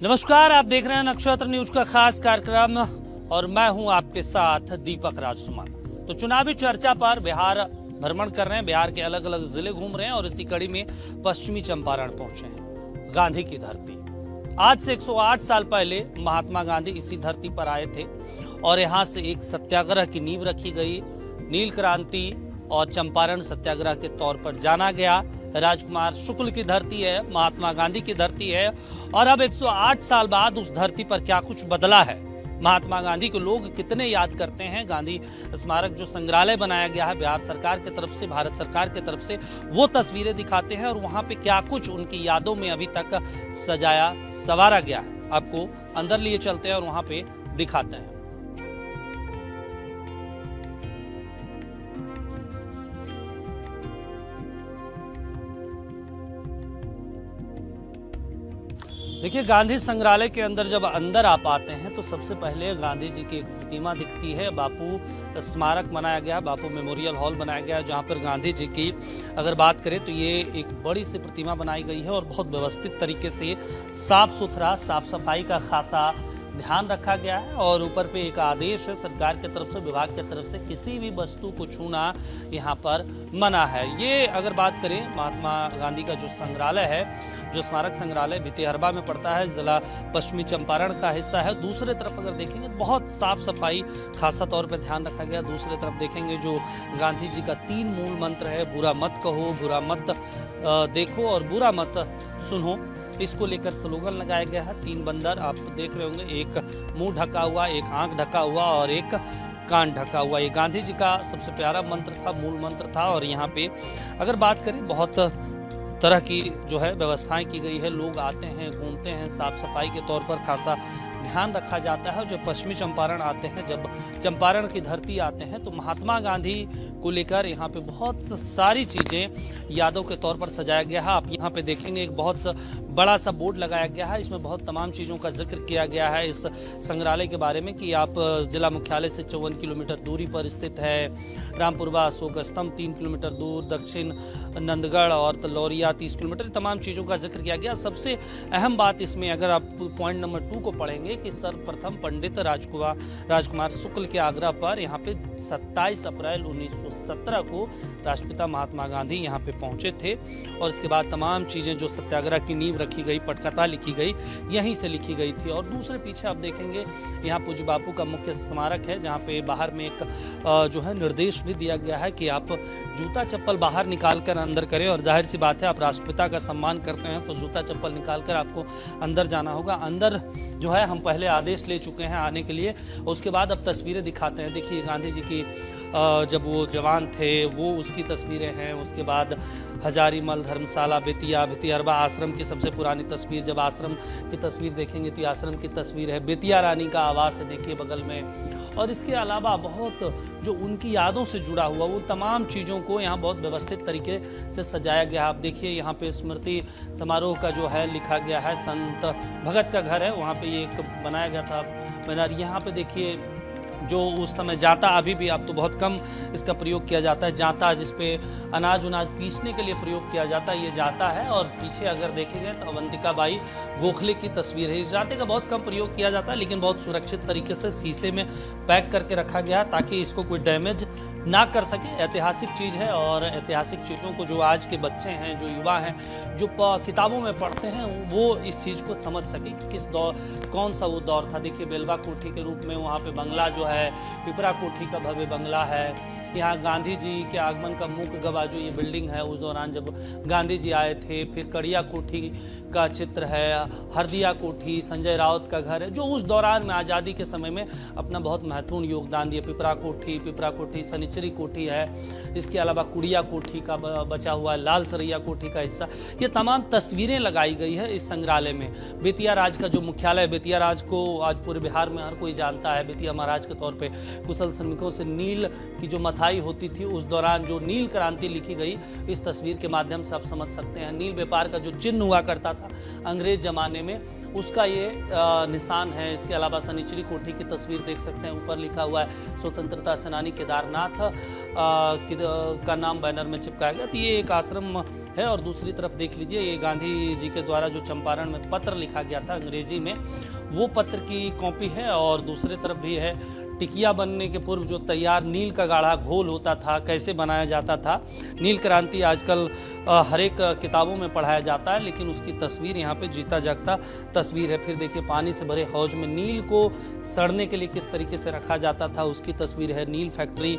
नमस्कार, आप देख रहे हैं नक्षत्र न्यूज का खास कार्यक्रम और मैं हूं आपके साथ दीपक राजसुमान। तो चुनावी चर्चा पर बिहार भ्रमण कर रहे हैं, बिहार के अलग अलग जिले घूम रहे हैं और इसी कड़ी में पश्चिमी चंपारण पहुंचे हैं, गांधी की धरती। आज से 108 साल पहले महात्मा गांधी इसी धरती पर आए थे और यहाँ से एक सत्याग्रह की नींव रखी गई। नील क्रांति और चंपारण सत्याग्रह के तौर पर जाना गया। राजकुमार शुक्ल की धरती है, महात्मा गांधी की धरती है और अब 108 साल बाद उस धरती पर क्या कुछ बदला है, महात्मा गांधी को लोग कितने याद करते हैं। गांधी स्मारक जो संग्रहालय बनाया गया है बिहार सरकार की तरफ से, भारत सरकार की तरफ से, वो तस्वीरें दिखाते हैं और वहां पे क्या कुछ उनकी यादों में अभी तक सजाया संवारा गया है। आपको अंदर लिए चलते हैं और वहां पे दिखाते हैं। देखिए, गांधी संग्रहालय के अंदर जब अंदर आप आते हैं तो सबसे पहले गांधी जी की एक प्रतिमा दिखती है। बापू स्मारक बनाया गया, बापू मेमोरियल हॉल बनाया गया, जहां पर गांधी जी की अगर बात करें तो ये एक बड़ी सी प्रतिमा बनाई गई है और बहुत व्यवस्थित तरीके से साफ सुथरा, साफ सफाई का खासा ध्यान रखा गया है। और ऊपर पे एक आदेश है सरकार की तरफ से, विभाग की तरफ से, किसी भी वस्तु को छूना यहाँ पर मना है। ये अगर बात करें महात्मा गांधी का जो संग्रहालय है, जो स्मारक संग्रहालय भितिहरबा में पड़ता है, जिला पश्चिमी चंपारण का हिस्सा है। दूसरे तरफ अगर देखेंगे बहुत साफ सफाई खासा तौर पर ध्यान रखा गया। दूसरे तरफ देखेंगे जो गांधी जी का 3 मूल मंत्र है, बुरा मत कहो, बुरा मत देखो और बुरा मत सुनो, इसको लेकर स्लोगन लगाया गया है। 3 बंदर आप देख रहे होंगे, एक मुंह ढका हुआ, एक आंख ढका हुआ और एक कान ढका हुआ। ये गांधी जी का सबसे प्यारा मंत्र था, मूल मंत्र था। और यहाँ पे अगर बात करें बहुत तरह की जो है व्यवस्थाएं की गई है। लोग आते हैं, घूमते हैं, साफ सफाई के तौर पर खासा ध्यान रखा जाता है। जो पश्चिमी चंपारण आते हैं, जब चंपारण की धरती आते हैं तो महात्मा गांधी को लेकर यहाँ पे बहुत सारी चीज़ें यादों के तौर पर सजाया गया है। आप यहाँ पे देखेंगे एक बहुत बड़ा सा बोर्ड लगाया गया है, इसमें बहुत तमाम चीज़ों का जिक्र किया गया है इस संग्रहालय के बारे में कि आप जिला मुख्यालय से 54 किलोमीटर दूरी पर स्थित है। रामपुरवा अशोक स्तंभ 3 किलोमीटर दूर, दक्षिण नंदगढ़ और तलौरिया 30 किलोमीटर, तमाम चीज़ों का जिक्र किया गया। सबसे अहम बात इसमें अगर आप पॉइंट नंबर 2 को पढ़ेंगे कि सर्वप्रथम पंडित राजकुमार शुक्ल के आग्रह पर यहाँ पे 27 अप्रैल 1917 को राष्ट्रपिता महात्मा गांधी यहाँ पे पहुंचे थे और इसके बाद तमाम चीज़ें जो सत्याग्रह की नींव रखी गई, पटकथा लिखी गई, यहीं से लिखी गई थी। और दूसरे पीछे आप देखेंगे यहाँ पूज्य बापू का मुख्य स्मारक है, जहाँ पे बाहर में एक जो है निर्देश भी दिया गया है कि आप जूता चप्पल बाहर निकाल कर अंदर करें। और जाहिर सी बात है, आप राष्ट्रपिता का सम्मान करते हैं तो जूता चप्पल निकाल कर आपको अंदर जाना होगा। अंदर जो है हम पहले आदेश ले चुके हैं आने के लिए, उसके बाद अब तस्वीरें दिखाते हैं। देखिए गांधी जी की जब वो जवान थे वो उसकी तस्वीरें हैं। उसके बाद हजारीमल, धर्मशाला, बेतिया, भितिहरबा आश्रम की सबसे पुरानी तस्वीर। जब आश्रम की तस्वीर देखेंगे तो आश्रम की तस्वीर है। बेतिया रानी का आवास है, देखिए बगल में। और इसके अलावा बहुत जो उनकी यादों से जुड़ा हुआ वो तमाम चीज़ों को यहाँ बहुत व्यवस्थित तरीके से सजाया गया। आप देखिए यहाँ पे स्मृति समारोह का जो है लिखा गया है, संत भगत का घर है, वहाँ पे ये एक बनाया गया था बैनर। यहाँ पे देखिए जो उस समय जाता, अभी भी अब तो बहुत कम इसका प्रयोग किया जाता है, जाता जिसपे अनाज पीसने के लिए प्रयोग किया जाता है, ये जाता है। और पीछे अगर देखेंगे तो अवंतिका बाई गोखले की तस्वीर है। इस जाते का बहुत कम प्रयोग किया जाता है, लेकिन बहुत सुरक्षित तरीके से शीशे में पैक करके रखा गया ताकि इसको कोई डैमेज ना कर सके। ऐतिहासिक चीज़ है और ऐतिहासिक चीज़ों को जो आज के बच्चे हैं, जो युवा हैं, जो किताबों में पढ़ते हैं, वो इस चीज़ को समझ सके कि किस दौर, कौन सा वो दौर था। देखिए बेलवा कोठी के रूप में वहाँ पे बंगला जो है, पिपरा कोठी का भव्य बंगला है। यहाँ गांधी जी के आगमन का मुख्य गवाह जो ये बिल्डिंग है, उस दौरान जब गांधी जी आए थे। फिर कड़िया कोठी का चित्र है, हरदिया कोठी, संजय राउत का घर है, जो उस दौरान में आज़ादी के समय में अपना बहुत महत्वपूर्ण योगदान दिया। पिपरा कोठी सनिचरी कोठी है। इसके अलावा कुड़िया कोठी का बचा हुआ है, लाल सरैया कोठी का हिस्सा। ये तमाम तस्वीरें लगाई गई है इस संग्रहालय में। बेतिया राज का जो मुख्यालय है, बेतिया राज को आज पूरे बिहार में हर कोई जानता है। बेतिया महाराज के तौर पर कुशल श्रमिकों से नील की जो बथाई होती थी उस दौरान जो नील क्रांति लिखी गई, इस तस्वीर के माध्यम से आप समझ सकते हैं। नील व्यापार का जो चिन्ह हुआ करता था अंग्रेज जमाने में, उसका ये निशान है। इसके अलावा सनीचरी कोठी की तस्वीर देख सकते हैं, ऊपर लिखा हुआ है स्वतंत्रता सेनानी केदारनाथ का नाम बैनर में चिपकाया गया। तो ये एक आश्रम है। और दूसरी तरफ देख लीजिए, ये गांधी जी के द्वारा जो चंपारण में पत्र लिखा गया था अंग्रेजी में, वो पत्र की कॉपी है। और दूसरी तरफ भी है टिकिया बनने के पूर्व जो तैयार नील का गाढ़ा घोल होता था, कैसे बनाया जाता था। नील क्रांति आजकल हर एक किताबों में पढ़ाया जाता है, लेकिन उसकी तस्वीर यहाँ पे जीता जागता तस्वीर है। फिर देखिए पानी से भरे हौज में नील को सड़ने के लिए किस तरीके से रखा जाता था, उसकी तस्वीर है। नील फैक्ट्री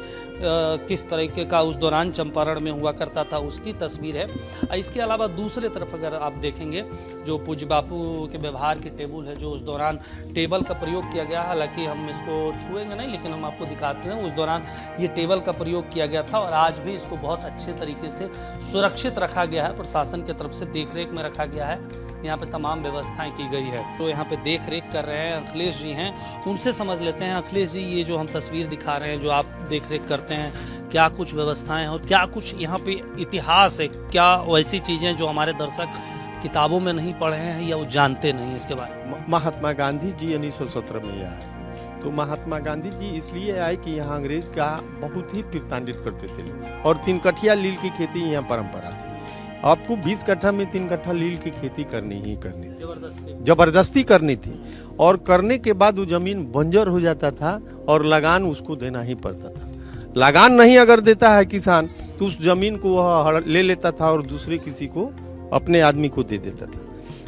किस तरीके का उस दौरान चंपारण में हुआ करता था, उसकी तस्वीर है। इसके अलावा दूसरे तरफ अगर आप देखेंगे, जो पूज्य बापू के व्यवहार की टेबल है, जो उस दौरान टेबल का प्रयोग किया गया, हालांकि हम इसको छुएंगे नहीं, लेकिन हम आपको दिखाते हैं उस दौरान ये टेबल का प्रयोग किया गया था। और आज भी इसको बहुत अच्छे तरीके से सुरक्षित रखा गया है, प्रशासन की तरफ से देखरेख में रखा गया है। यहाँ पे तमाम व्यवस्थाएं की गई है। तो यहाँ पे देखरेख कर रहे हैं अखिलेश जी हैं, उनसे समझ लेते हैं। अखिलेश जी, ये जो हम तस्वीर दिखा रहे हैं, जो आप देखरेख करते हैं, क्या कुछ व्यवस्थाएं हैं और क्या कुछ यहाँ पे इतिहास है, क्या वैसी चीजें जो हमारे दर्शक किताबों में नहीं पढ़े हैं या वो जानते नहीं इसके बारे में? महात्मा गांधी जी 1917 में आए। तो महात्मा गांधी जी इसलिए आए कि यहाँ अंग्रेज का बहुत ही प्रताड़ित करते थे, और 3 कट्ठा लील की खेती यहाँ परंपरा थी। आपको 20 कट्ठा में 3 कट्ठा लील की खेती करनी ही करनी थी, जबरदस्ती करनी थी। और करने के बाद वो जमीन बंजर हो जाता था और लगान उसको देना ही पड़ता था। लगान नहीं अगर देता है किसान, तो उस जमीन को वह ले लेता था और दूसरे किसी को, अपने आदमी को दे देता था।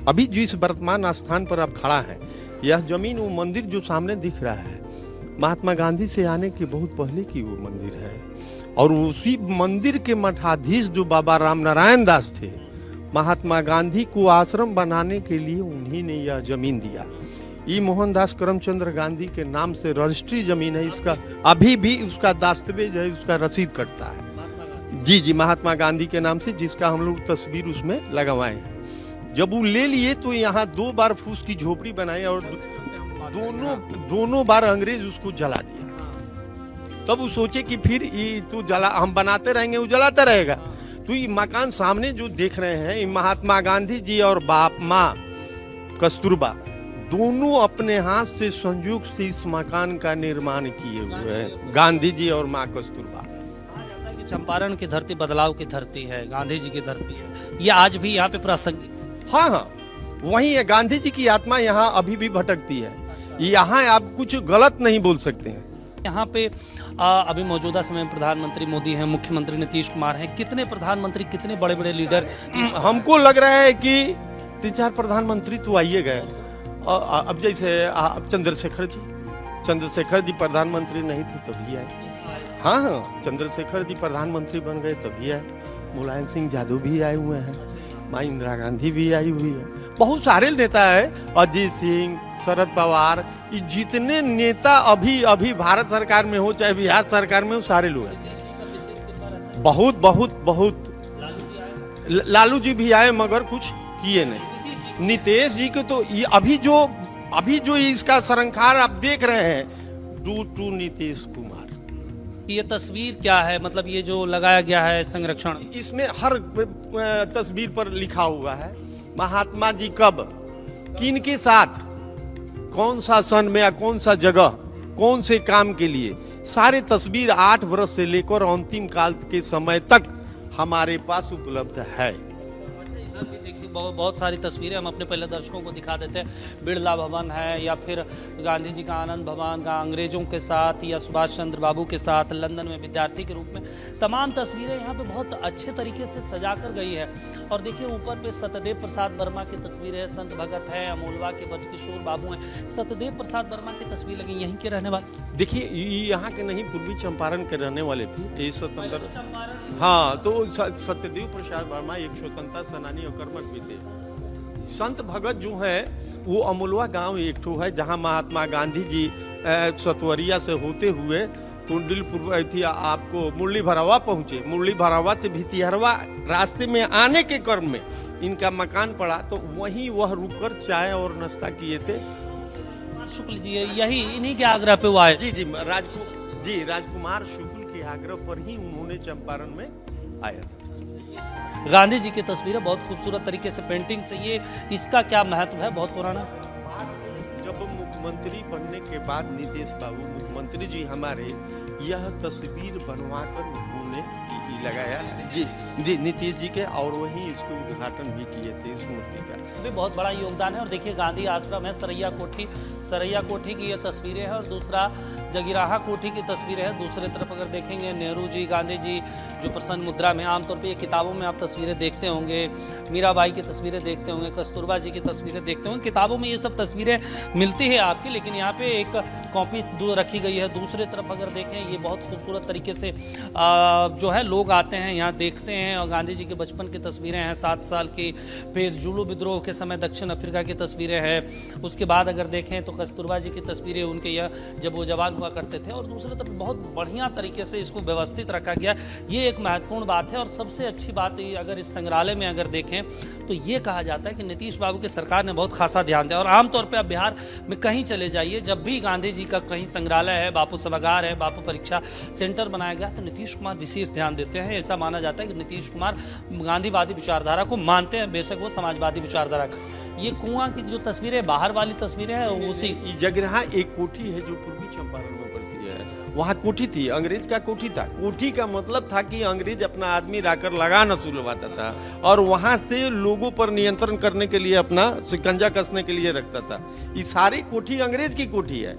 अभी जिस वर्तमान स्थान पर आप खड़ा है, यह जमीन, वो मंदिर जो सामने दिख रहा है, महात्मा गांधी से आने के बहुत पहले की वो मंदिर है। और उसी मंदिर के मठाधीश जो बाबा राम नारायण दास थे, महात्मा गांधी को आश्रम बनाने के लिए उन्हीं ने यह जमीन दिया। ये मोहनदास करमचंद्र गांधी के नाम से रजिस्ट्री जमीन है। इसका अभी भी उसका दस्तावेज है, उसका रसीद कटता है। जी जी, महात्मा गांधी के नाम से, जिसका हम लोग तस्वीर उसमें लगवाए हैं। जब वो ले लिए तो यहाँ 2 बार फूस की झोपड़ी बनाई और दोनों बार अंग्रेज उसको जला दिया। तब वो सोचे कि फिर ये तो जला, हम बनाते रहेंगे, वो जलाता रहेगा। तो ये मकान सामने जो देख रहे हैं, ये महात्मा गांधी जी और बाप माँ कस्तूरबा दोनों अपने हाथ से संयोग से इस मकान का निर्माण किए हुए हैं। गांधी जी और माँ कस्तूरबा। चंपारण की धरती बदलाव की धरती है, गांधी जी की धरती है, ये आज भी यहाँ पे प्रासंगिक। हाँ, वही है। गांधी जी की आत्मा यहाँ अभी भी भटकती है। यहाँ आप कुछ गलत नहीं बोल सकते हैं। यहाँ पे अभी मौजूदा समय में प्रधानमंत्री मोदी हैं, मुख्यमंत्री नीतीश कुमार हैं। कितने प्रधानमंत्री, कितने बड़े बड़े लीडर, हमको लग रहा है कि 3-4 प्रधानमंत्री तो आइए गए। अब जैसे चंद्रशेखर जी प्रधानमंत्री नहीं थे तभी आए। हाँ, चंद्रशेखर जी प्रधानमंत्री बन गए तभी आए। मुलायम सिंह यादव भी आए हुए हैं, माँ इंदिरा गांधी भी आई हुई है, बहुत सारे नेता है, अजीत सिंह, शरद पवार, ये जितने नेता अभी भारत सरकार में हो चाहे बिहार सरकार में हो, सारे लोग आते। बहुत बहुत बहुत लालू जी भी आए, मगर कुछ किए नहीं। नीतीश जी को तो ये अभी जो इसका सरंखार आप देख रहे हैं, टू नीतीश कुमार। ये तस्वीर क्या है, मतलब ये जो लगाया गया है संरक्षण, इसमें हर तस्वीर पर लिखा हुआ है महात्मा जी कब, किन के साथ, कौन सा सन में या कौन सा जगह, कौन से काम के लिए, सारे तस्वीर 8 वर्ष से लेकर अंतिम काल के समय तक हमारे पास उपलब्ध है। देखिए बहुत सारी तस्वीरें हम अपने पहले दर्शकों को दिखा देते हैं। बिरला भवन है, या फिर गांधी जी का आनंद भवन का अंग्रेजों के साथ, या सुभाष चंद्र बाबू के साथ लंदन में विद्यार्थी के रूप में, तमाम तस्वीरें यहाँ पे बहुत अच्छे तरीके से सजा कर गई है। और देखिए ऊपर पे सत्यदेव प्रसाद वर्मा की तस्वीर है, संत भगत है, अमोलवा के बचकिशोर बाबू हैं। सत्यदेव प्रसाद वर्मा की तस्वीर लगी, यहीं के रहने वाले। देखिए यहाँ के नहीं, पूर्वी चंपारण के रहने वाले थे। ये स्वतंत्र, हाँ, तो सत्यदेव प्रसाद वर्मा एक स्वतंत्रता सेनानी और कर्मठ भी थे। संत भगत जो है वो अमोलवा गांव एक ठो है, जहां महात्मा गांधी जी सतवरिया से होते हुए कुंडलपुर थी, आपको मुरली भरावा पहुंचे। मुरली भरावा से भितिहरवा रास्ते में आने के क्रम में इनका मकान पड़ा, तो वहीं वह रुककर चाय और नाश्ता किए थे। शुक्ल जी, यही इन्हीं के आग्रह पे वो आए। जी, राजकुमार शुक्ल के के आग्रह पर ही उन्होंने चंपारण में आया था। गांधी जी की तस्वीरें बहुत खूबसूरत तरीके से पेंटिंग से, ये इसका क्या महत्व है? बहुत पुराना। जब मुख्यमंत्री बनने के बाद नीतीश बाबू मुख्यमंत्री जी हमारे यह तस्वीर बनवाकर उन्होंने लगाया है जी नीतीश जी के, और वहीं इसको उद्घाटन भी किए थे इस मूर्ति का। भी बहुत बड़ा योगदान है। और देखिए गांधी आश्रम है, सरैया कोठी की ये तस्वीरें हैं, और दूसरा जगीराहा कोठी की तस्वीरें हैं। दूसरे तरफ अगर देखेंगे नेहरू जी, गांधी जी जो प्रसन्न मुद्रा में, आमतौर पे ये किताबों में आप तस्वीरें देखते होंगे, मीराबाई की तस्वीरें देखते होंगे, कस्तूरबा जी की तस्वीरें देखते होंगे, किताबों में ये सब तस्वीरें मिलती है आपकी, लेकिन यहाँ पे एक कॉपी रखी गई है। दूसरे तरफ अगर देखें ये बहुत खूबसूरत तरीके से जो है लोग आते हैं यहाँ देखते हैं, और गांधी जी के बचपन की तस्वीरें हैं 7 साल की, फिर जुलू विद्रोह के समय दक्षिण अफ्रीका की तस्वीरें हैं। उसके बाद अगर देखें तो कस्तूरबा जी की तस्वीरें उनके यह जब वो जवान हुआ करते थे, और दूसरे तरफ बहुत बढ़िया तरीके से इसको व्यवस्थित रखा गया। ये एक महत्वपूर्ण बात है। और सबसे अच्छी बात ये, अगर इस संग्रहालय में अगर देखें तो ये कहा जाता है कि नीतीश बाबू की सरकार ने बहुत खासा ध्यान दिया। और आमतौर पर आप बिहार में कहीं चले जाइए, जब भी गांधी जी का कहीं संग्रहालय है, बापू सभागार है, बापू परीक्षा सेंटर बनाया गया, तो नीतीश कुमार विशेष ध्यान देते हैं। ऐसा माना जाता है कि नीतीश कुमार गांधीवादी विचारधारा को मानते हैं, बेशक वो समाजवादी विचारधारा का। ये कुआं की जो तस्वीरें, बाहर वाली तस्वीरें हैं, उसी जगरहा एक कोठी है जो पूर्वी चंपारण में पड़ती है, वहाँ कोठी थी, अंग्रेज का कोठी था। कोठी का मतलब था कि अंग्रेज अपना आदमी लाकर लगाना सुलवाता था, और वहाँ से लोगों पर नियंत्रण करने के लिए अपना शिकंजा कसने के लिए रखता था। ये सारी कोठी अंग्रेज की कोठी है,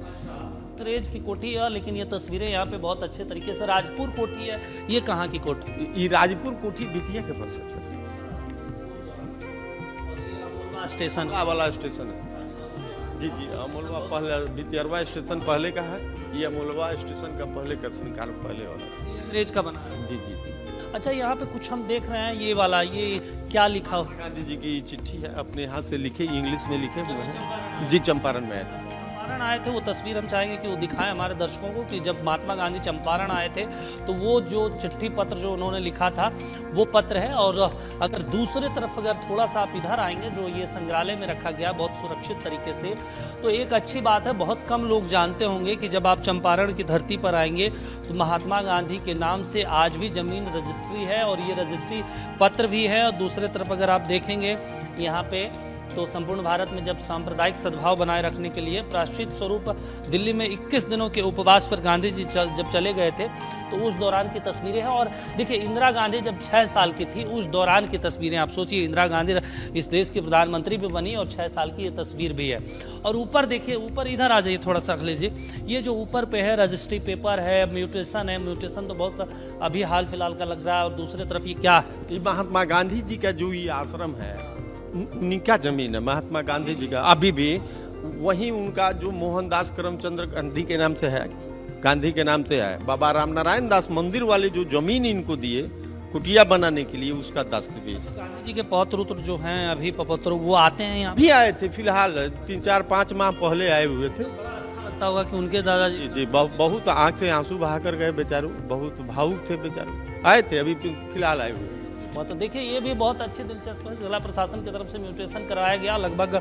अंग्रेज की कोठी है। लेकिन ये तस्वीरें यहाँ पे बहुत अच्छे तरीके से, राजपुर कोठी है। ये कहाँ की कोठी? ये राजपुर कोठी बितिया के पास है सर, स्टेशन वाला स्टेशन है जी अमोलवा पहले, बितियरवा स्टेशन पहले का है, ये अमोलवा स्टेशन का पहले का संकार पहले वाला अंग्रेज का बना है। जी। अच्छा, यहाँ पे कुछ हम देख रहे हैं, ये वाला, ये क्या लिखा हो? गांधी जी की चिट्ठी है, अपने हाथ से लिखे, इंग्लिश में लिखे हुए हैं जी। चंपारण में आए थे, चंपारण आए थे, वो तस्वीर हम चाहेंगे कि वो दिखाएं हमारे दर्शकों को कि जब महात्मा गांधी चंपारण आए थे तो वो जो चिट्ठी पत्र जो उन्होंने लिखा था वो पत्र है। और अगर दूसरे तरफ अगर थोड़ा सा आप इधर आएंगे, जो ये संग्रहालय में रखा गया बहुत सुरक्षित तरीके से, तो एक अच्छी बात है, बहुत कम लोग जानते होंगे कि जब आप चंपारण की धरती पर आएंगे तो महात्मा गांधी के नाम से आज भी जमीन रजिस्ट्री है, और ये रजिस्ट्री पत्र भी है। और दूसरे तरफ अगर आप देखेंगे यहाँ पे, तो संपूर्ण भारत में जब सांप्रदायिक सद्भाव बनाए रखने के लिए प्रायश्चित स्वरूप दिल्ली में 21 दिनों के उपवास पर गांधी जी जब चले गए थे, तो उस दौरान की तस्वीरें हैं। और देखिए इंदिरा गांधी जब 6 साल की थी, उस दौरान की तस्वीरें, आप सोचिए इंदिरा गांधी इस देश की प्रधानमंत्री भी बनी और 6 साल की ये तस्वीर भी है। और ऊपर देखिए, ऊपर इधर आ जाइए थोड़ा सा लीजिए, ये जो ऊपर पे है रजिस्ट्री पेपर है, म्यूटेशन है, म्यूटेशन तो बहुत अभी हाल फिलहाल का लग रहा है। और दूसरे तरफ ये क्या है? ये महात्मा गांधी जी का जो ये आश्रम है, उनका जमीन है महात्मा गांधी जी का, अभी भी वही उनका जो मोहनदास करमचंद्र गांधी के नाम से है, गांधी के नाम से है। बाबा रामनारायण दास मंदिर वाले जो जमीन इनको दिए कुटिया बनाने के लिए, उसका दस्तावेज। गांधी जी के पौत्र जो हैं अभी पपौत्र, वो आते हैं यहाँ भी आए थे, फिलहाल 3, 4, 5 माह पहले आए हुए थे। बड़ा अच्छा लगता होगा कि उनके दादाजी जी बहुत आंख से आंसू बहा कर गए बेचारू, बहुत भावुक थे बेचारू, आए थे, अभी फिलहाल आए हुए। तो देखिए ये भी बहुत अच्छी दिलचस्प है, जिला प्रशासन की तरफ से म्यूटेशन करवाया गया लगभग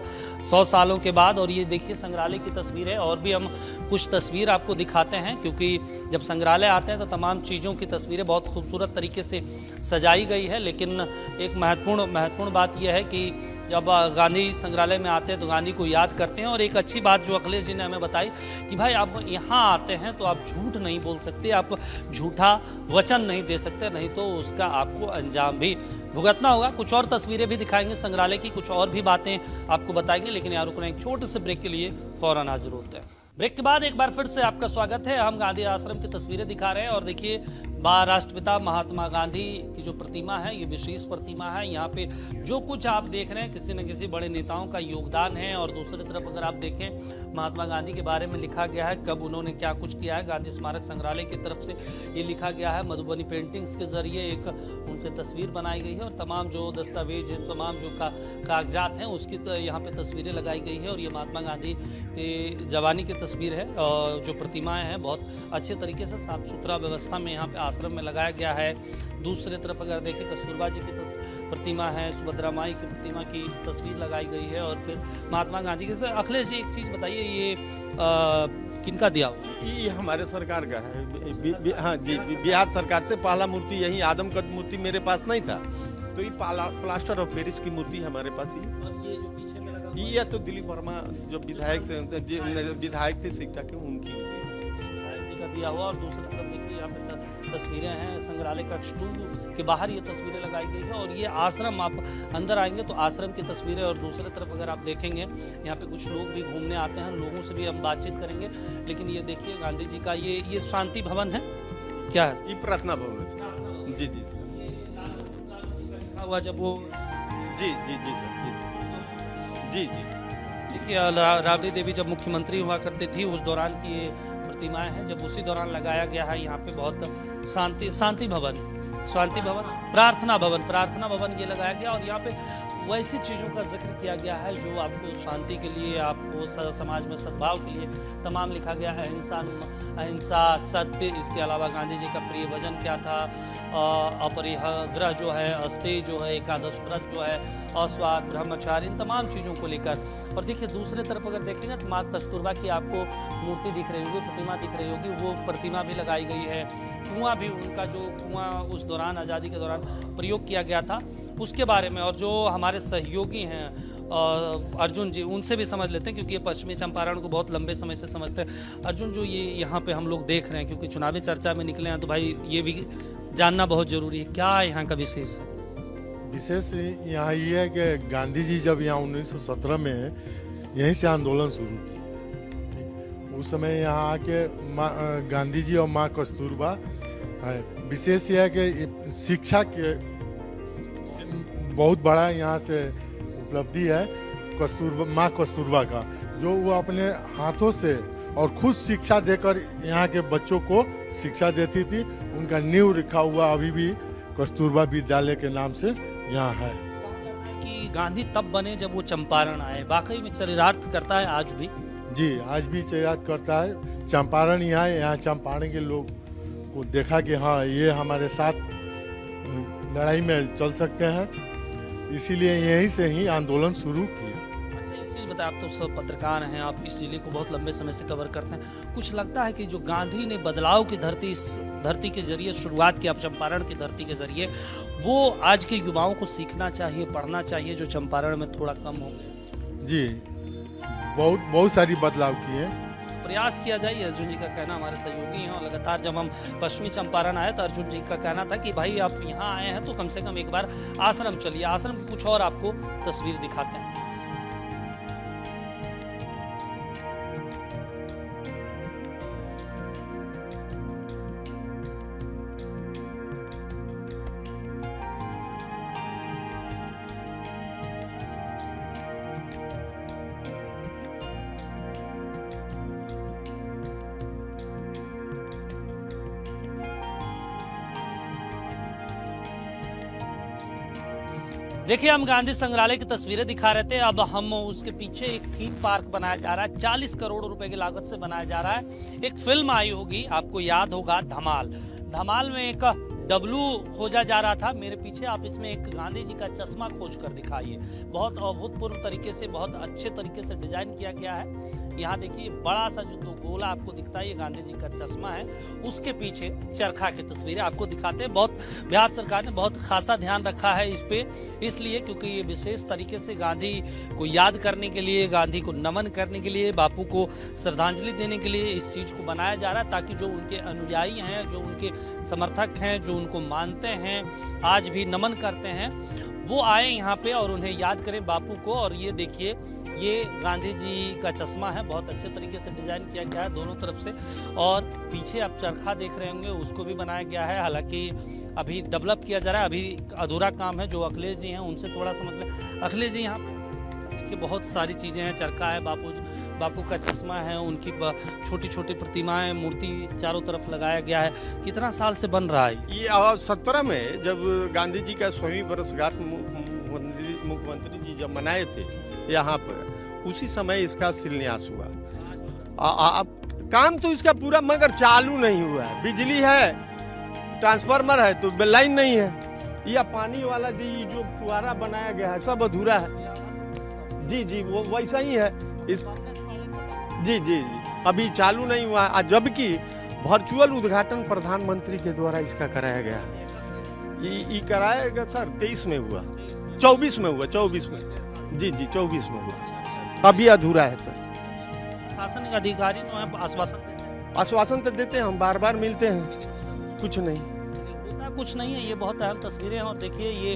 100 सालों के बाद। और ये देखिए संग्रहालय की तस्वीर है, और भी हम कुछ तस्वीर आपको दिखाते हैं, क्योंकि जब संग्रहालय आते हैं तो तमाम चीज़ों की तस्वीरें बहुत खूबसूरत तरीके से सजाई गई है। लेकिन एक महत्वपूर्ण बात यह है कि जब गांधी संग्रहालय में आते हैं तो गांधी को याद करते हैं। और एक अच्छी बात जो अखिलेश जी ने हमें बताई कि भाई आप यहाँ आते हैं तो आप झूठ नहीं बोल सकते, आप झूठा वचन नहीं दे सकते, नहीं तो उसका आपको अंजाम भी भुगतना होगा। कुछ और तस्वीरें भी दिखाएंगे संग्रहालय की, कुछ और भी बातें आपको बताएंगे, लेकिन यहाँ रुकना एक छोटे से ब्रेक के लिए फौरन हाजिर होते हैं। ब्रेक के बाद एक बार फिर से आपका स्वागत है। हम गांधी आश्रम की तस्वीरें दिखा रहे हैं, और देखिए राष्ट्रपिता महात्मा गांधी की जो प्रतिमा है, ये विशेष प्रतिमा है। यहाँ पे जो कुछ आप देख रहे हैं, किसी न किसी बड़े नेताओं का योगदान है। और दूसरी तरफ अगर आप देखें, महात्मा गांधी के बारे में लिखा गया है, कब उन्होंने क्या कुछ किया है। गांधी स्मारक संग्रहालय की तरफ से ये लिखा गया है, मधुबनी पेंटिंग्स के जरिए एक उनकी तस्वीर बनाई गई है, और तमाम जो दस्तावेज हैं, तमाम जो कागजात हैं, उसकी यहाँ पे तस्वीरें लगाई गई है। और ये महात्मा गांधी की जवानी की तस्वीर है, और जो प्रतिमाएँ हैं बहुत अच्छे तरीके से साफ सुथरा व्यवस्था में यहाँ पे आश्रम में लगाया गया है। दूसरे तरफ अगर देखें, कस्तूरबा जी की प्रतिमा है, सुभद्रा माई की प्रतिमा की तस्वीर लगाई गई है, और फिर महात्मा गांधी के। अखिलेश जी एक चीज़ बताइए, ये किनका दिया हुआ? ये हमारे सरकार का है। हाँ जी, बिहार सरकार से पहला मूर्ति यही आदमकद मूर्ति मेरे पास नहीं था, तो ये प्लास्टर ऑफ पेरिस की मूर्ति हमारे पास ही। और ये जो पीछे में लगा ये तो दिलीप वर्मा जो विधायक थे सिकटा के, उनकी जी का दिया हुआ। और दूसरी तरफ देखिए यहाँ पे तस्वीरें हैं संग्रहालय कक्ष 2 के बाहर, ये तस्वीरें लगाई गई है। और ये आश्रम, आप अंदर आएंगे तो आश्रम की तस्वीरें। और दूसरी तरफ अगर आप देखेंगे यहाँ पे कुछ लोग भी घूमने आते हैं, लोगों से भी हम बातचीत करेंगे। लेकिन ये देखिए गांधी जी का ये शांति भवन है, क्या है? ये प्रार्थना भवन है। जी जी लिखा हुआ जब वो जी जी जी सर जी जी। देखिए राबड़ी देवी जब मुख्यमंत्री हुआ करती थी उस दौरान की ये प्रतिमाएं हैं, जब उसी दौरान लगाया गया है यहाँ पे। बहुत शांति भवन प्रार्थना भवन ये लगाया गया। और यहाँ पे वैसी चीज़ों का जिक्र किया गया है जो आपको शांति के लिए, आपको समाज में सद्भाव के लिए तमाम लिखा गया है। अहिंसा, सत्य, इसके अलावा गांधी जी का प्रिय वचन क्या था, अपरिग्रह जो है, अस्तेय जो है, एकादश व्रत जो है, अस्वाद, ब्रह्मचार्य, इन तमाम चीज़ों को लेकर। और देखिए दूसरे तरफ अगर देखेंगे तो माँ कस्तूरबा की आपको मूर्ति दिख रही होगी, प्रतिमा दिख रही होगी, वो प्रतिमा भी लगाई गई है। कुआं भी, उनका जो कुआं उस दौरान आज़ादी के दौरान प्रयोग किया गया था उसके बारे में। और जो हमारे सहयोगी हैं अर्जुन जी, उनसे भी समझ लेते हैं क्योंकि ये पश्चिमी चंपारण को बहुत लंबे समय से समझते हैं। अर्जुन, जो ये यहाँ पे हम लोग देख रहे हैं, क्योंकि चुनावी चर्चा में निकले हैं तो भाई ये भी जानना बहुत जरूरी है, क्या यहाँ का विशेष है? विशेष यहाँ ये है कि गांधी जी जब यहाँ 1917 में यहीं से आंदोलन शुरू किए, उस समय यहाँ आके गांधी जी और माँ कस्तूरबा है। विशेष यह है कि शिक्षा के बहुत बड़ा यहाँ से उपलब्धि है माँ कस्तूरबा का, जो वो अपने हाथों से और खुद शिक्षा देकर यहाँ के बच्चों को शिक्षा देती थी। उनका नींव रखा हुआ अभी भी कस्तूरबा विद्यालय के नाम से यहाँ है। कि गांधी तब बने जब वो चंपारण आए, वाकई में चरितार्थ करता है आज भी? जी, आज भी चरितार्थ करता है। चंपारण यहाँ चंपारण के लोग को देखा कि हाँ ये हमारे साथ लड़ाई में चल सकते हैं, इसीलिए यहीं से ही आंदोलन शुरू किया। अच्छा, एक चीज़ बताएं, आप तो सब पत्रकार हैं, आप इस जिले को बहुत लंबे समय से कवर करते हैं, कुछ लगता है कि जो गांधी ने बदलाव की धरती, इस धरती के जरिए शुरुआत की, अब चंपारण की धरती के जरिए, वो आज के युवाओं को सीखना चाहिए, पढ़ना चाहिए, जो चंपारण में थोड़ा कम हो गया? जी, बहुत सारी बदलाव किए, प्रयास किया जाए। अर्जुन जी का कहना, हमारे सहयोगी हैं, और लगातार जब हम पश्चिमी चंपारण आए तो अर्जुन जी का कहना था कि भाई आप यहाँ आए हैं तो कम से कम एक बार आश्रम चलिए। आश्रम की कुछ और आपको तस्वीर दिखाते हैं। देखिए, हम गांधी संग्रहालय की तस्वीरें दिखा रहे थे, अब हम उसके पीछे एक थीम पार्क बनाया जा रहा है, 40 करोड़ रुपए की लागत से बनाया जा रहा है। एक फिल्म आई होगी, आपको याद होगा, धमाल में एक डब्लू खोजा जा रहा था। मेरे पीछे आप इसमें एक गांधी जी का चश्मा खोज कर दिखाइए। बहुत अभूतपूर्व तरीके से, बहुत अच्छे तरीके से डिजाइन किया गया है। यहाँ देखिए बड़ा सा जो दो गोला आपको दिखता है, ये गांधी जी का चश्मा है। उसके पीछे चरखा की तस्वीरें आपको दिखाते हैं। बहुत बिहार सरकार ने बहुत खासा ध्यान रखा है इस पे, इसलिए क्योंकि ये विशेष तरीके से गांधी को याद करने के लिए, गांधी को नमन करने के लिए, बापू को श्रद्धांजलि देने के लिए इस चीज को बनाया जा रहा है, ताकि जो उनके अनुयायी हैं, जो उनके समर्थक हैं, जो उनको मानते हैं, आज भी नमन करते हैं, वो आए यहाँ पे और उन्हें याद करें बापू को। और ये देखिए, ये गांधी जी का चश्मा है, बहुत अच्छे तरीके से डिजाइन किया गया है दोनों तरफ से। और पीछे आप चरखा देख रहे होंगे, उसको भी बनाया गया है, हालांकि अभी डेवलप किया जा रहा है, अभी अधूरा काम है। जो अखिलेश जी हैं उनसे थोड़ा सा मतलब, अखिलेश जी यहाँ पे बहुत सारी चीज़ें हैं, चरखा है, बापू का चश्मा है, उनकी छोटी छोटी प्रतिमाएं, मूर्ति चारों तरफ लगाया गया है। कितना साल से बन रहा है ये? 17 में जब गांधी जी का 100वीं वर्षगांठ मुख्यमंत्री जी जब मनाए थे यहाँ पर, उसी समय इसका शिलान्यास हुआ। काम तो इसका पूरा मगर चालू नहीं हुआ है। बिजली है, ट्रांसफार्मर है, तो लाइन नहीं है। यह पानी वाला जी जो फुहारा बनाया गया है सब अधूरा है। जी जी, वो वैसा ही है। इस जी जी जी अभी चालू नहीं हुआ, जबकि वर्चुअल उद्घाटन प्रधानमंत्री के द्वारा इसका कराया गया। ये कराया गया सर 23 में हुआ, 24 में हुआ, 24 में, जी 24 में हुआ, अभी अधूरा है सर। शासनिक अधिकारी जो है आश्वासन तो देते हैं, हम बार बार मिलते हैं, कुछ नहीं कुछ नहीं है। ये बहुत अहम तस्वीरें हैं और देखिए ये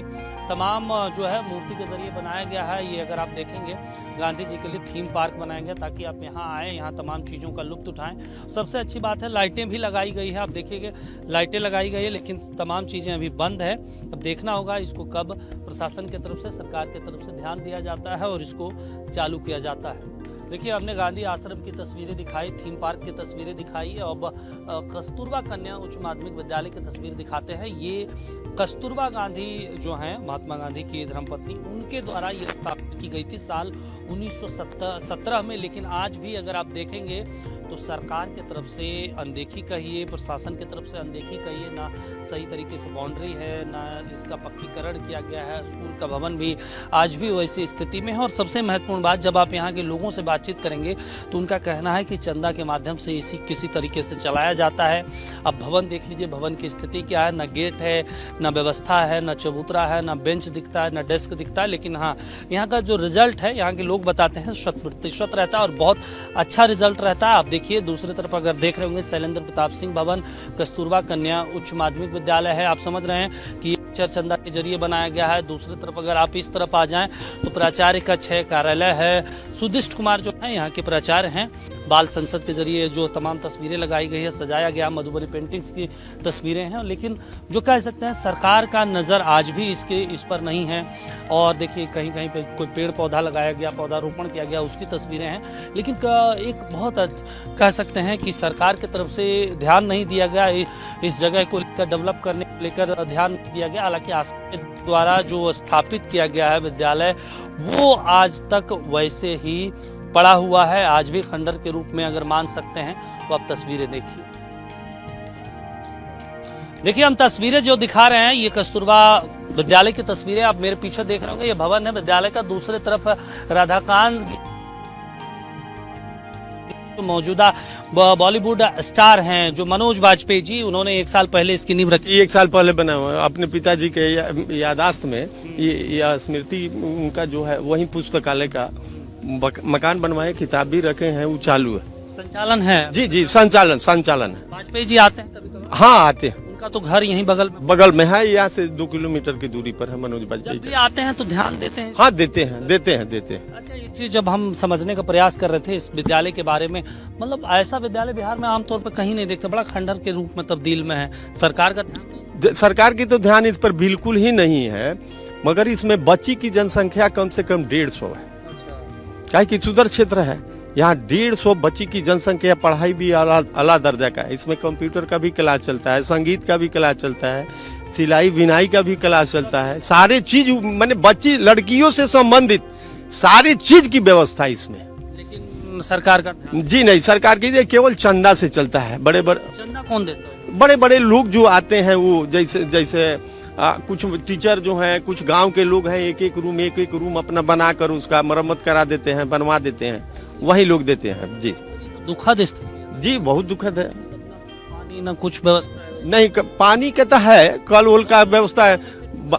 तमाम जो है मूर्ति के जरिए बनाया गया है। ये अगर आप देखेंगे गांधी जी के लिए थीम पार्क बनाया गया ताकि आप यहाँ आएँ, यहाँ तमाम चीज़ों का लुत्फ उठाएं। सबसे अच्छी बात है लाइटें भी लगाई गई है, आप देखिएगा लाइटें लगाई गई है, लेकिन तमाम चीज़ें अभी बंद है। अब देखना होगा इसको कब प्रशासन की तरफ से, सरकार की तरफ से ध्यान दिया जाता है और इसको चालू किया जाता है। देखिए हमने गांधी आश्रम की तस्वीरें दिखाई, थीम पार्क की तस्वीरें दिखाई, अब कस्तूरबा कन्या उच्च माध्यमिक विद्यालय की तस्वीर दिखाते हैं। ये कस्तूरबा गांधी जो हैं, महात्मा गांधी की धर्मपत्नी, उनके द्वारा ये स्थापित की गई थी साल 1917 में। लेकिन आज भी अगर आप देखेंगे तो सरकार की तरफ से अनदेखी कहिए, प्रशासन की तरफ से अनदेखी कहिए, ना सही तरीके से बाउंड्री है, ना इसका पक्कीकरण किया गया है। स्कूल का भवन भी आज भी वैसी स्थिति में है। और सबसे महत्वपूर्ण बात, जब आप यहाँ के लोगों से बातचीत करेंगे तो उनका कहना है कि चंदा के माध्यम से इसी किसी तरीके से चलाया जाता है। अब भवन देख लीजिए, भवन की स्थिति क्या है, न गेट है, न व्यवस्था है, न चबूतरा है, न बेंच दिखता है, न डेस्क दिखता है। लेकिन हाँ, यहाँ का जो रिजल्ट है, यहाँ के लोग बताते हैं 100% रहता है और बहुत अच्छा रिजल्ट रहता है। आप देखिए दूसरी तरफ अगर देख रहे होंगे शैलेंद्र प्रताप सिंह भवन, कस्तूरबा कन्या उच्च माध्यमिक विद्यालय है। आप समझ रहे हैं कि चंदा के जरिए बनाया गया है। दूसरी तरफ अगर आप इस तरफ आ जाएं तो प्राचार्य कक्ष है, कार्यालय है। सुदिष्ट कुमार जो है यहाँ के प्राचार्य हैं। बाल संसद के जरिए जो तमाम तस्वीरें लगाई गई है, सजाया गया, मधुबनी पेंटिंग्स की तस्वीरें हैं। लेकिन जो कह सकते हैं सरकार का नज़र आज भी इस पर नहीं है। और देखिए कहीं कहीं पे कोई पेड़ पौधा लगाया गया, पौधारोपण किया गया, उसकी तस्वीरें हैं। लेकिन एक बहुत कह सकते हैं कि सरकार की तरफ से ध्यान नहीं दिया गया, इस जगह को लेकर, डेवलप करने को लेकर ध्यान नहीं दिया गया। हालांकि आश्रम द्वारा जो स्थापित किया गया है विद्यालय, वो आज तक वैसे ही पड़ा हुआ है, आज भी खंडर के रूप में अगर मान सकते हैं। तो आप तस्वीरें देखिए हम तस्वीरें जो दिखा रहे हैं ये कस्तूरबा विद्यालय की तस्वीरें आप मेरे पीछे देख रहे होंगे। ये भवन है विद्यालय का। दूसरी तरफ राधाकांत मौजूदा बॉलीवुड स्टार हैं जो मनोज बाजपेयी जी, उन्होंने 1 साल पहले इसकी नींव रखी। 1 साल पहले बना हुआ है अपने पिताजी के यादाश्त में। ये स्मृति उनका जो है वही पुस्तकालय का मकान बनवाए, किताब भी रखे हैं, वो चालू है, संचालन है। जी संचालन है। बाजपेयी जी आते हैं कभी? हाँ आते हैं, उनका तो घर यहीं बगल में है, यहाँ से 2 किलोमीटर की दूरी पर है मनोज बाजपेयी। जब भी आते हैं तो ध्यान देते हैं? हाँ देते हैं। अच्छा, ये चीज जब हम समझने का प्रयास कर रहे थे इस विद्यालय के बारे में, मतलब ऐसा विद्यालय बिहार में आमतौर पर कहीं नहीं देखते, बड़ा खंडर के रूप में तब्दील में है। सरकार का ध्यान, सरकार की तो ध्यान इस पर बिल्कुल ही नहीं है। मगर इसमें बच्ची की जनसंख्या कम से कम 150 है। काहे कि सुदूर क्षेत्र है, यहाँ 150 बच्ची की जनसंख्या, पढ़ाई भी आला दर्जा का है। इसमें कंप्यूटर का भी क्लास चलता है, संगीत का भी क्लास चलता है, सिलाई बिनाई का भी क्लास चलता है। सारे चीज माने बच्ची लड़कियों से संबंधित सारी चीज की व्यवस्था इसमें। लेकिन सरकार का जी नहीं, सरकार की केवल चंदा से चलता है। चंदा कौन देता है? बड़े लोग जो आते हैं, वो जैसे कुछ टीचर जो हैं, कुछ गांव के लोग हैं, एक रूम अपना बनाकर उसका मरम्मत करा देते हैं, बनवा देते हैं, वही लोग देते हैं। जी दुखद स्थिति। जी बहुत दुखद है। पानी ना कुछ व्यवस्था नहीं, पानी का तो है, कल वोल का व्यवस्था है,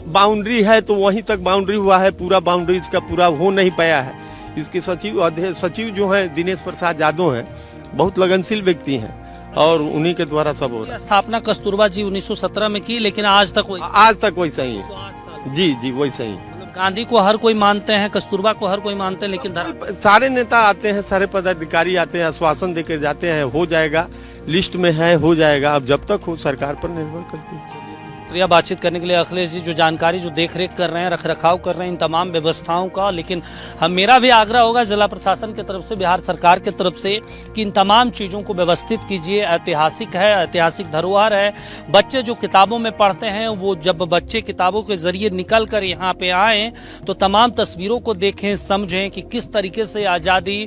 बाउंड्री है तो वहीं तक बाउंड्री हुआ है, पूरा बाउंड्री इसका पूरा हो नहीं पाया है। इसके सचिव जो है दिनेश प्रसाद यादव हैं, बहुत लगनशील व्यक्ति हैं और उन्हीं के द्वारा सब हो रहा है। स्थापना कस्तूरबा जी 1917 में की, लेकिन आज तक वैसा ही है। जी वैसा ही। गांधी को हर कोई मानते हैं, कस्तूरबा को हर कोई मानते हैं, लेकिन सारे नेता आते हैं, सारे पदाधिकारी आते हैं, आश्वासन देकर जाते हैं, हो जाएगा, लिस्ट में है, हो जाएगा। अब जब तक हो सरकार पर निर्भर करती है। शुक्रिया बातचीत करने के लिए अखिलेश जी, जो जानकारी, जो देख रेख कर रहे हैं, रख रखाव कर रहे हैं इन तमाम व्यवस्थाओं का। लेकिन मेरा भी आग्रह होगा जिला प्रशासन की तरफ से, बिहार सरकार की तरफ से, कि इन तमाम चीज़ों को व्यवस्थित कीजिए। ऐतिहासिक है, ऐतिहासिक धरोहर है। बच्चे जो किताबों में पढ़ते हैं, वो जब बच्चे किताबों के जरिए निकल कर यहाँ पे आएँ तो तमाम तस्वीरों को देखें, समझें कि किस तरीके से आज़ादी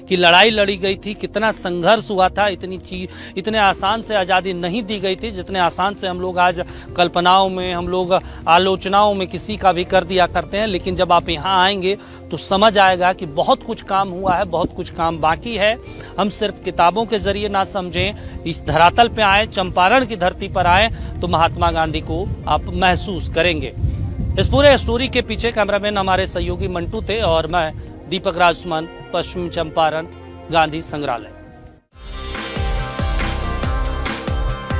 की लड़ाई लड़ी गई थी, कितना संघर्ष हुआ था। इतने आसान से आज़ादी नहीं दी गई थी जितने आसान से हम लोग आज कल्पना आलोचनाओं में किसी का भी कर दिया करते हैं, लेकिन जब आप यहाँ आएंगे तो समझ आएगा कि बहुत कुछ काम हुआ है, बहुत कुछ काम बाकी है। हम सिर्फ किताबों के जरिए ना समझें, इस धरातल पे आए, चंपारण की धरती पर आए तो महात्मा गांधी को आप महसूस करेंगे। इस पूरे स्टोरी के पीछे कैमरामैन हमारे सहयोगी मंटू थे और मैं दीपक राजसुमन, पश्चिम चंपारण गांधी संग्रहालय।